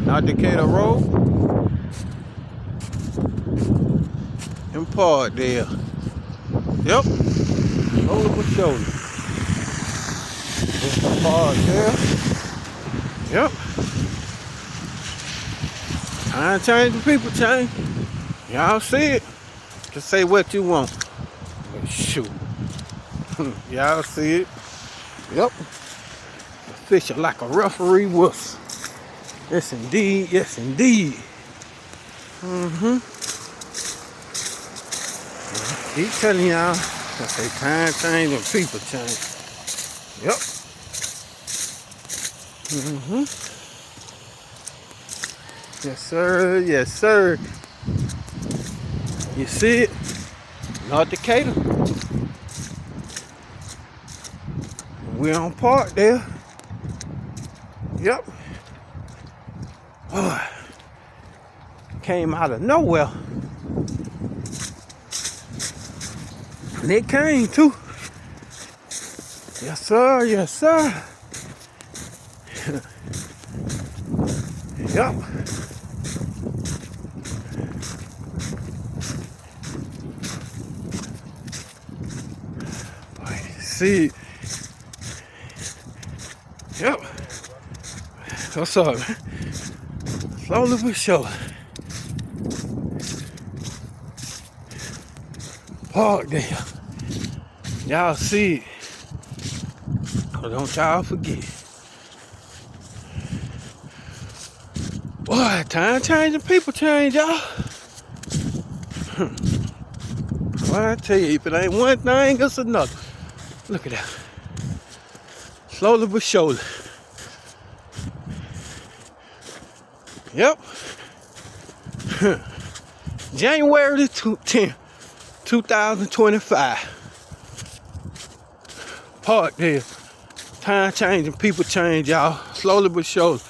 Not Decatur Road. In Scottdale. Yep. Shoulder for shoulder. It's Scottdale. Yep. Time change, the people change. Y'all see it. Just say what you want. But shoot. Y'all see it. Yep. Official like a referee whistle. Yes indeed, yes indeed. Keep telling y'all that they time change and people change. Yep. Yes sir, yes sir. You see it? North Decatur. We're on Scottdale. Yep. Boy, came out of nowhere. And it came too. Yes sir, yes sir. Yep. Boy, see. Yep. What's up, man? Slowly but surely. Scottdale. Y'all see it. But don't y'all forget. Boy, time changing, people change, y'all. Well, I tell you, if it ain't one thing, it's another. Look at that. Slowly but surely. Yep. January 10th, 2025. Scottdale. Time changing, people change, y'all. Slowly but surely.